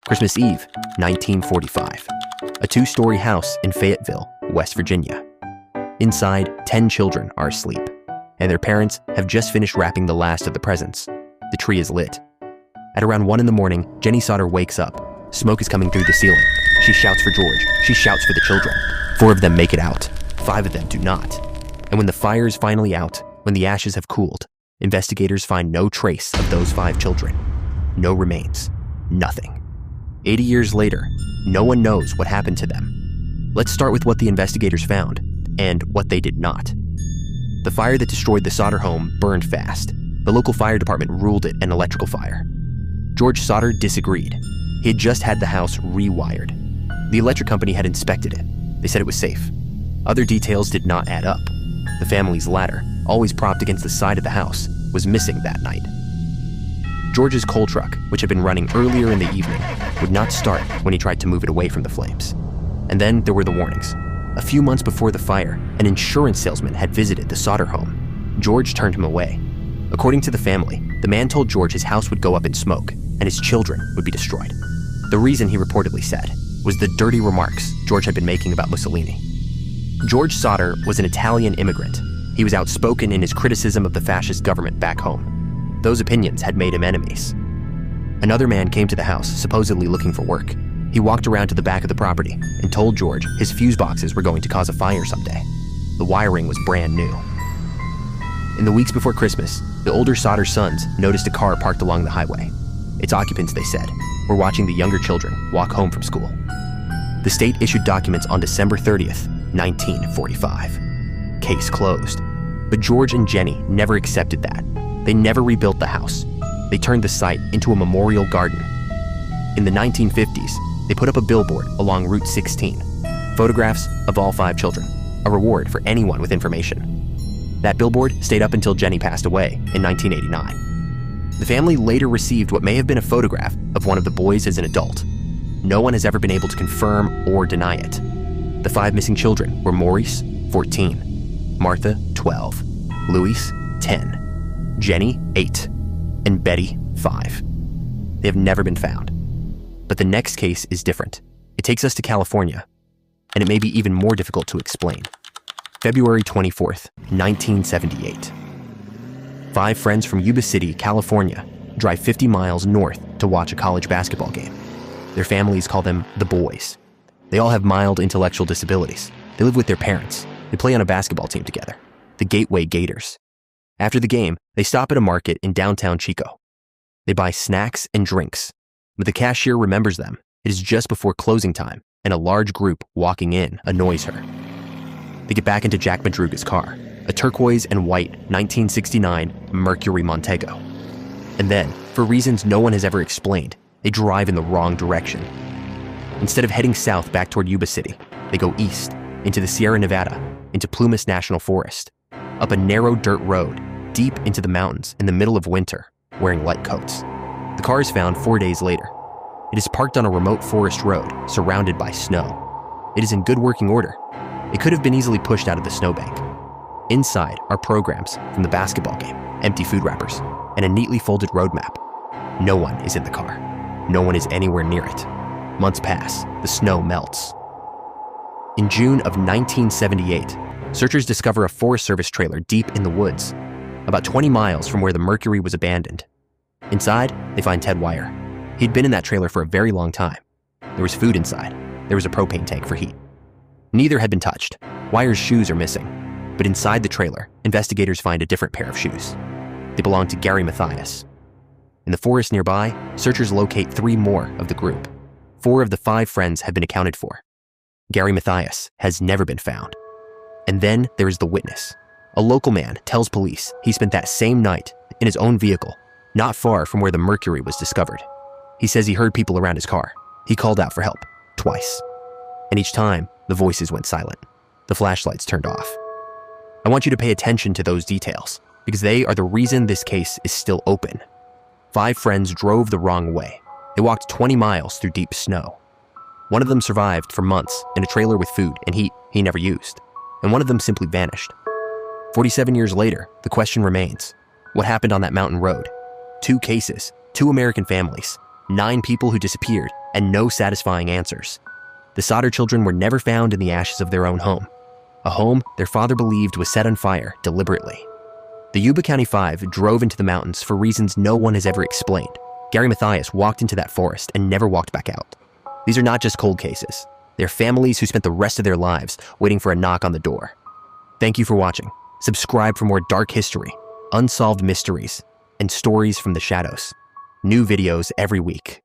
Christmas Eve, 1945. A two-story house in Fayetteville, West Virginia. Inside, 10 children are asleep, and their parents have just finished wrapping the last of the presents. The tree is lit. At around 1 in the morning, Jennie Sodder wakes up. Smoke is coming through the ceiling. She shouts for George. She shouts for the children. 4 of them make it out. 5 of them do not. And when the fire is finally out, when the ashes have cooled, investigators find no trace of those 5 children. No remains. Nothing. 80 years later, no one knows what happened to them. Let's start with what the investigators found and what they did not. The fire that destroyed the Sodder home burned fast. The local fire department ruled it an electrical fire. George Sodder disagreed. He had just had the house rewired. The electric company had inspected it. They said it was safe. Other details did not add up. The family's ladder, always propped against the side of the house, was missing that night. George's coal truck, which had been running earlier in the evening, would not start when he tried to move it away from the flames. And then there were the warnings. A few months before the fire, an insurance salesman had visited the Sodder home. George turned him away. According to the family, the man told George his house would go up in smoke and his children would be destroyed. The reason, he reportedly said, was the dirty remarks George had been making about Mussolini. George Sodder was an Italian immigrant. He was outspoken in his criticism of the fascist government back home. Those opinions had made him enemies. Another man came to the house, supposedly looking for work. He walked around to the back of the property and told George his fuse boxes were going to cause a fire someday. The wiring was brand new. In the weeks before Christmas, the older Sodder sons noticed a car parked along the highway. Its occupants, they said, were watching the younger children walk home from school. The state issued documents on December 30th, 1945. Case closed. But George and Jennie never accepted that. They never rebuilt the house. They turned the site into a memorial garden. In the 1950s, they put up a billboard along Route 16. Photographs of all 5 children, a reward for anyone with information. That billboard stayed up until Jennie passed away in 1989. The family later received what may have been a photograph of one of the boys as an adult. No one has ever been able to confirm or deny it. The 5 missing children were Maurice, 14, Martha, 12, Louis, 10, Jennie, 8, and Betty, 5. They have never been found. But the next case is different. It takes us to California, and it may be even more difficult to explain. February 24th, 1978. 5 friends from Yuba City, California, drive 50 miles north to watch a college basketball game. Their families call them the boys. They all have mild intellectual disabilities. They live with their parents. They play on a basketball team together, the Gateway Gators. After the game, they stop at a market in downtown Chico. They buy snacks and drinks, but the cashier remembers them. It is just before closing time, and a large group walking in annoys her. They get back into Jack Madruga's car, a turquoise and white 1969 Mercury Montego. And then, for reasons no one has ever explained, they drive in the wrong direction. Instead of heading south back toward Yuba City, they go east, into the Sierra Nevada, into Plumas National Forest, up a narrow dirt road, deep into the mountains in the middle of winter, wearing light coats. The car is found 4 days later. It is parked on a remote forest road, surrounded by snow. It is in good working order. It could have been easily pushed out of the snowbank. Inside are programs from the basketball game, empty food wrappers, and a neatly folded road map. No one is in the car. No one is anywhere near it. Months pass, the snow melts. In June of 1978, searchers discover a Forest Service trailer deep in the woods, about 20 miles from where the Mercury was abandoned. Inside, they find Ted Wire. He'd been in that trailer for a very long time. There was food inside. There was a propane tank for heat. Neither had been touched. Wire's shoes are missing. But inside the trailer, investigators find a different pair of shoes. They belong to Gary Mathias. In the forest nearby, searchers locate 3 more of the group. 4 of the 5 friends have been accounted for. Gary Mathias has never been found. And then there is the witness. A local man tells police he spent that same night in his own vehicle, not far from where the Mercury was discovered. He says he heard people around his car. He called out for help, twice. And each time, the voices went silent. The flashlights turned off. I want you to pay attention to those details, because they are the reason this case is still open. 5 friends drove the wrong way. They walked 20 miles through deep snow. One of them survived for months in a trailer with food and heat he never used, and one of them simply vanished. 47 years later, the question remains, what happened on that mountain road? 2 cases, 2 American families, 9 people who disappeared and no satisfying answers. The Sodder children were never found in the ashes of their own home, a home their father believed was set on fire deliberately. The Yuba County Five drove into the mountains for reasons no one has ever explained. Gary Mathias walked into that forest and never walked back out. These are not just cold cases. They're families who spent the rest of their lives waiting for a knock on the door. Thank you for watching. Subscribe for more dark history, unsolved mysteries, and stories from the shadows. New videos every week.